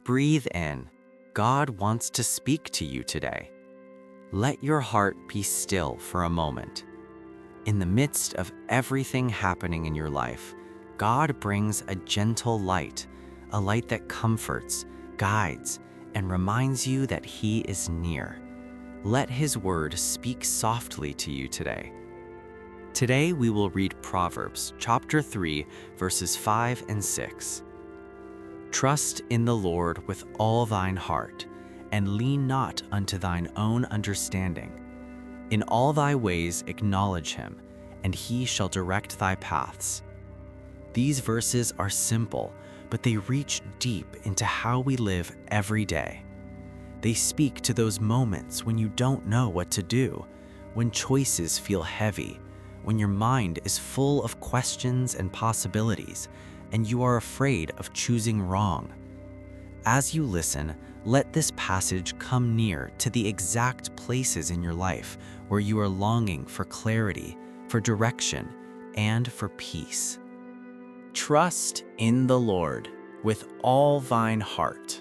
Breathe in. God wants to speak to you today. Let your heart be still for a moment. In the midst of everything happening in your life, God brings a gentle light, a light that comforts, guides, and reminds you that He is near. Let His word speak softly to you today. Today we will read Proverbs chapter 3, verses 5 and 6. Trust in the Lord with all thine heart, and lean not unto thine own understanding. In all thy ways acknowledge Him, and He shall direct thy paths. These verses are simple, but they reach deep into how we live every day. They speak to those moments when you don't know what to do, when choices feel heavy, when your mind is full of questions and possibilities, and you are afraid of choosing wrong. As you listen, let this passage come near to the exact places in your life where you are longing for clarity, for direction, and for peace. Trust in the Lord with all thine heart.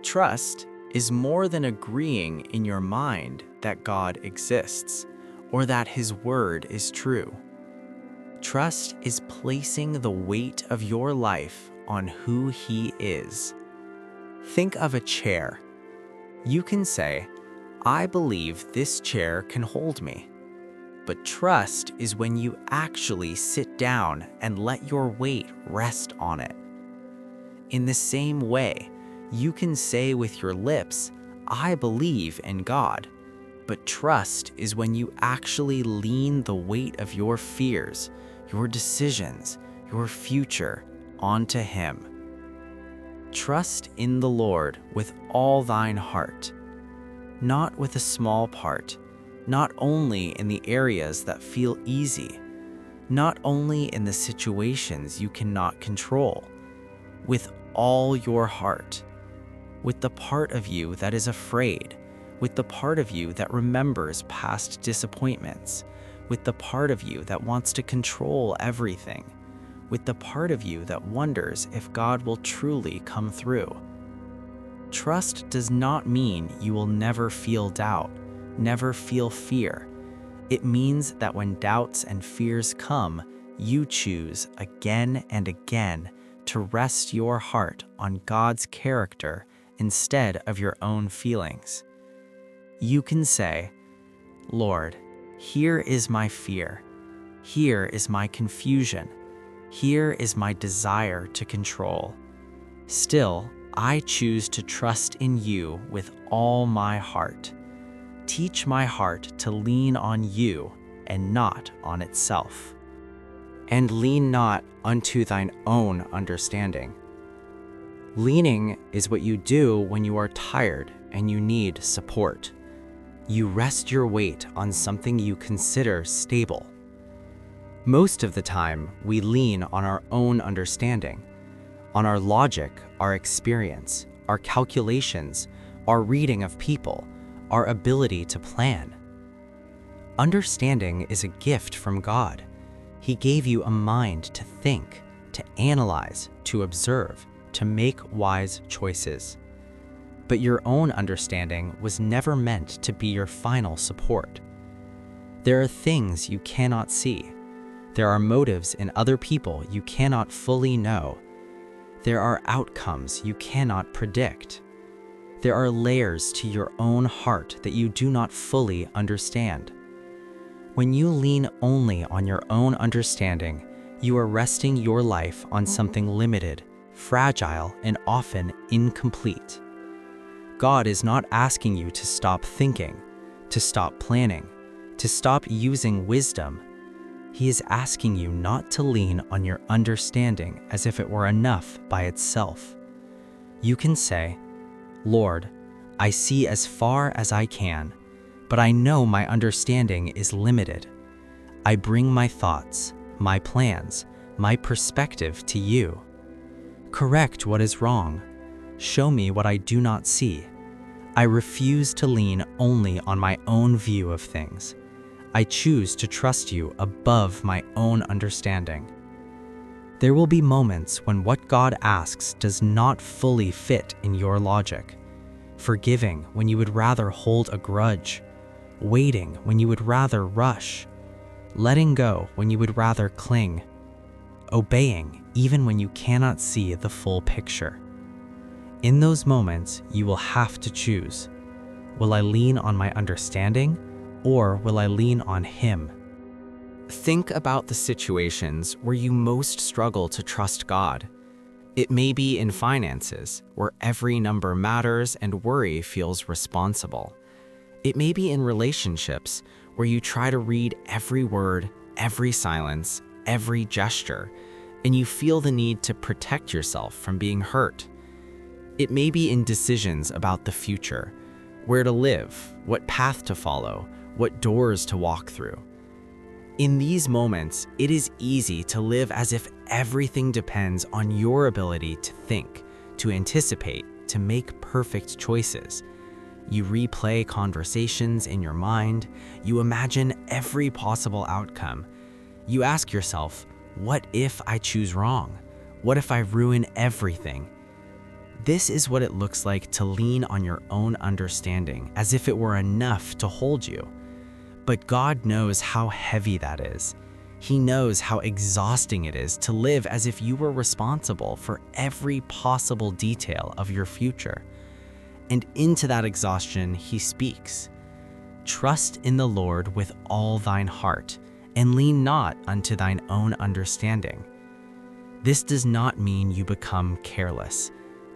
Trust is more than agreeing in your mind that God exists or that His word is true. Trust is placing the weight of your life on who He is. Think of a chair. You can say, I believe this chair can hold me. But trust is when you actually sit down and let your weight rest on it. In the same way, you can say with your lips, I believe in God. But trust is when you actually lean the weight of your fears, your decisions, your future onto Him. Trust in the Lord with all thine heart, not with a small part, not only in the areas that feel easy, not only in the situations you cannot control, with all your heart, with the part of you that is afraid, with the part of you that remembers past disappointments, with the part of you that wants to control everything, with the part of you that wonders if God will truly come through. Trust does not mean you will never feel doubt, never feel fear. It means that when doubts and fears come, you choose again and again to rest your heart on God's character instead of your own feelings. You can say, Lord, here is my fear. Here is my confusion. Here is my desire to control. Still, I choose to trust in you with all my heart. Teach my heart to lean on you and not on itself. And lean not unto thine own understanding. Leaning is what you do when you are tired and you need support. You rest your weight on something you consider stable. Most of the time, we lean on our own understanding, on our logic, our experience, our calculations, our reading of people, our ability to plan. Understanding is a gift from God. He gave you a mind to think, to analyze, to observe, to make wise choices. But your own understanding was never meant to be your final support. There are things you cannot see. There are motives in other people you cannot fully know. There are outcomes you cannot predict. There are layers to your own heart that you do not fully understand. When you lean only on your own understanding, you are resting your life on something limited, fragile, and often incomplete. God is not asking you to stop thinking, to stop planning, to stop using wisdom. He is asking you not to lean on your understanding as if it were enough by itself. You can say, Lord, I see as far as I can, but I know my understanding is limited. I bring my thoughts, my plans, my perspective to you. Correct what is wrong. Show me what I do not see. I refuse to lean only on my own view of things. I choose to trust you above my own understanding. There will be moments when what God asks does not fully fit in your logic. Forgiving when you would rather hold a grudge. Waiting when you would rather rush. Letting go when you would rather cling. Obeying even when you cannot see the full picture. In those moments, you will have to choose. Will I lean on my understanding, or will I lean on Him? Think about the situations where you most struggle to trust God. It may be in finances, where every number matters and worry feels responsible. It may be in relationships, where you try to read every word, every silence, every gesture, and you feel the need to protect yourself from being hurt. It may be in decisions about the future, where to live, what path to follow, what doors to walk through. In these moments, it is easy to live as if everything depends on your ability to think, to anticipate, to make perfect choices. You replay conversations in your mind, you imagine every possible outcome. You ask yourself, what if I choose wrong? What if I ruin everything? This is what it looks like to lean on your own understanding as if it were enough to hold you. But God knows how heavy that is. He knows how exhausting it is to live as if you were responsible for every possible detail of your future. And into that exhaustion, He speaks. Trust in the Lord with all thine heart, and lean not unto thine own understanding. This does not mean you become careless.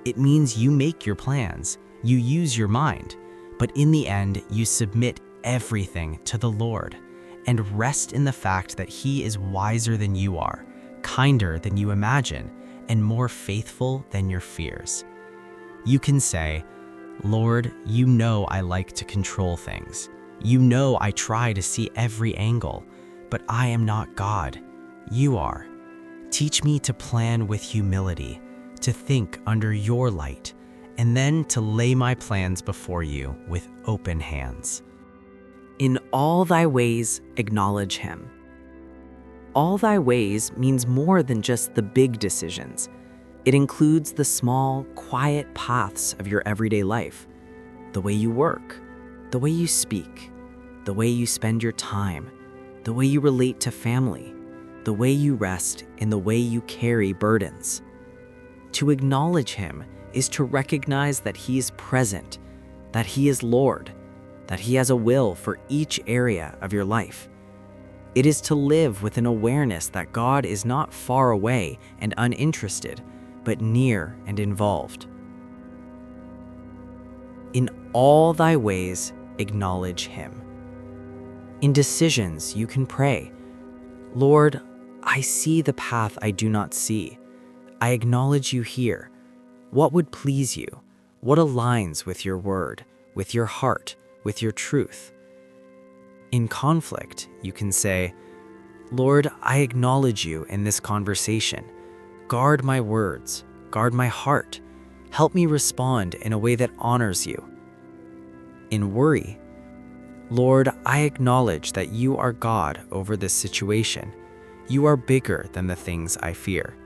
It means you make your plans, you use your mind, but in the end, you submit everything to the Lord and rest in the fact that He is wiser than you are, kinder than you imagine, and more faithful than your fears. You can say, Lord, you know I like to control things. You know I try to see every angle, but I am not God. You are. Teach me to plan with humility, to think under your light, and then to lay my plans before you with open hands. In all thy ways, acknowledge Him. All thy ways means more than just the big decisions. It includes the small, quiet paths of your everyday life. The way you work, the way you speak, the way you spend your time, the way you relate to family, the way you rest, and the way you carry burdens. To acknowledge Him is to recognize that He is present, that He is Lord, that He has a will for each area of your life. It is to live with an awareness that God is not far away and uninterested, but near and involved. In all thy ways, acknowledge Him. In decisions, you can pray, Lord, I see the path I do not see. I acknowledge you here. What would please you? What aligns with your word, with your heart, with your truth? In conflict, you can say, Lord, I acknowledge you in this conversation. Guard my words, guard my heart. Help me respond in a way that honors you. In worry, Lord, I acknowledge that you are God over this situation. You are bigger than the things I fear.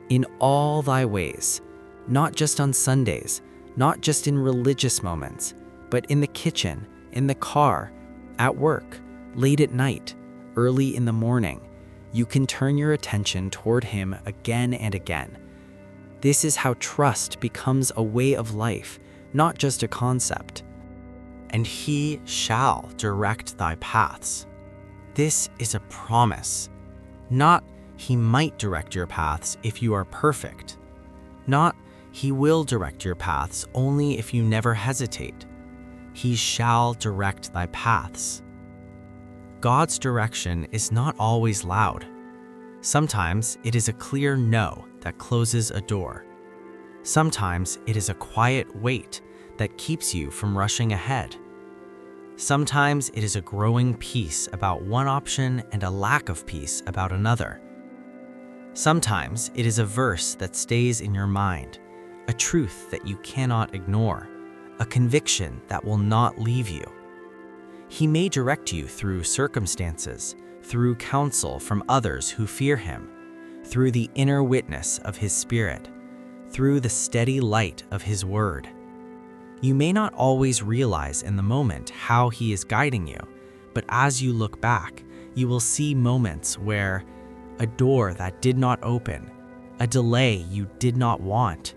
In all thy ways, not just on Sundays, not just in religious moments, but in the kitchen, in the car, at work, late at night, early in the morning, you can turn your attention toward Him again and again. This is how trust becomes a way of life, not just a concept. And He shall direct thy paths. This is a promise. Not He might direct your paths if you are perfect. Not He will direct your paths only if you never hesitate. He shall direct thy paths. God's direction is not always loud. Sometimes it is a clear no that closes a door. Sometimes it is a quiet wait that keeps you from rushing ahead. Sometimes it is a growing peace about one option and a lack of peace about another. Sometimes it is a verse that stays in your mind, a truth that you cannot ignore, a conviction that will not leave you. He may direct you through circumstances, through counsel from others who fear Him, through the inner witness of His Spirit, through the steady light of His Word. You may not always realize in the moment how He is guiding you, but as you look back, you will see moments where a door that did not open, a delay you did not want,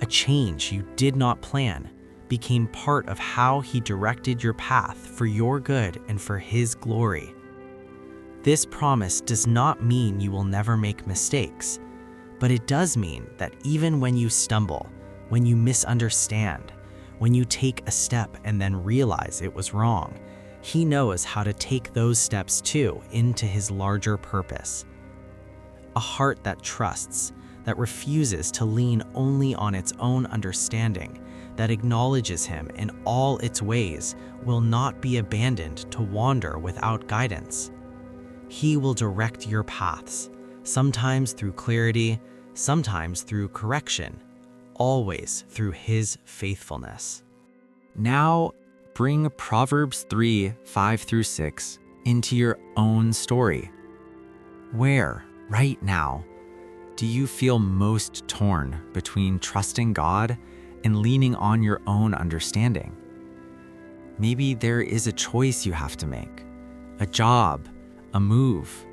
a change you did not plan, became part of how He directed your path for your good and for His glory. This promise does not mean you will never make mistakes, but it does mean that even when you stumble, when you misunderstand, when you take a step and then realize it was wrong, He knows how to take those steps too into His larger purpose. A heart that trusts, that refuses to lean only on its own understanding, that acknowledges Him in all its ways, will not be abandoned to wander without guidance. He will direct your paths, sometimes through clarity, sometimes through correction, always through His faithfulness. Now, bring Proverbs 3:5-6 into your own story. Where, right now, do you feel most torn between trusting God and leaning on your own understanding? Maybe there is a choice you have to make, a job, a move,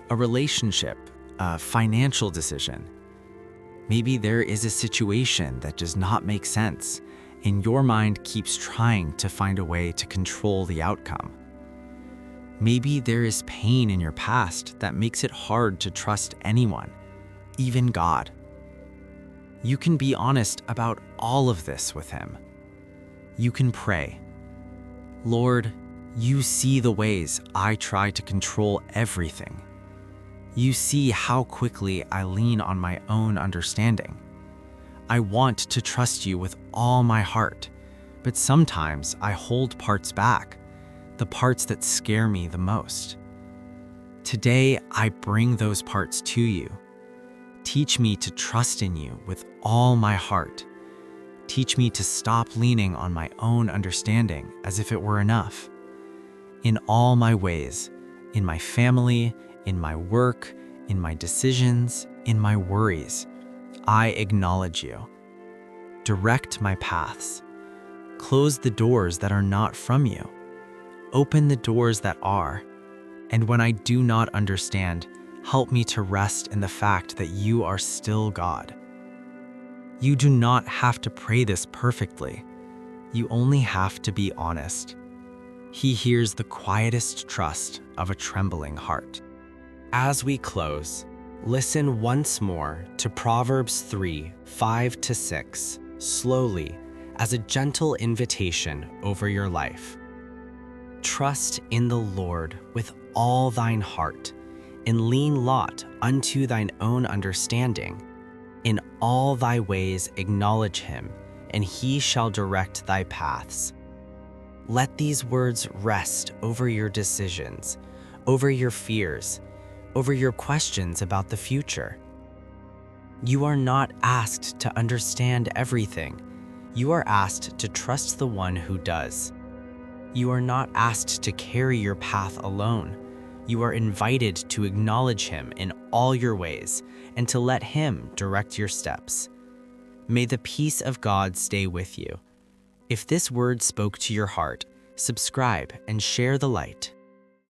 a relationship, a financial decision. Maybe there is a situation that does not make sense, and your mind keeps trying to find a way to control the outcome. Maybe there is pain in your past that makes it hard to trust anyone, even God. You can be honest about all of this with Him. You can pray, Lord, You see the ways I try to control everything. You see how quickly I lean on my own understanding. I want to trust You with all my heart, but sometimes I hold parts back, the parts that scare me the most. Today, I bring those parts to You. Teach me to trust in You with all my heart. Teach me to stop leaning on my own understanding as if it were enough. In all my ways, in my family, in my work, in my decisions, in my worries, I acknowledge You. Direct my paths. Close the doors that are not from You. Open the doors that are. And when I do not understand, help me to rest in the fact that You are still God. You do not have to pray this perfectly. You only have to be honest. He hears the quietest trust of a trembling heart. As we close, listen once more to Proverbs 3:5-6, slowly, as a gentle invitation over your life. Trust in the Lord with all thine heart, and lean not unto thine own understanding. In all thy ways acknowledge Him, and He shall direct thy paths. Let these words rest over your decisions, over your fears, over your questions about the future. You are not asked to understand everything. You are asked to trust the One who does. You are not asked to carry your path alone. You are invited to acknowledge Him in all your ways and to let Him direct your steps. May the peace of God stay with you. If this word spoke to your heart, subscribe and share the light.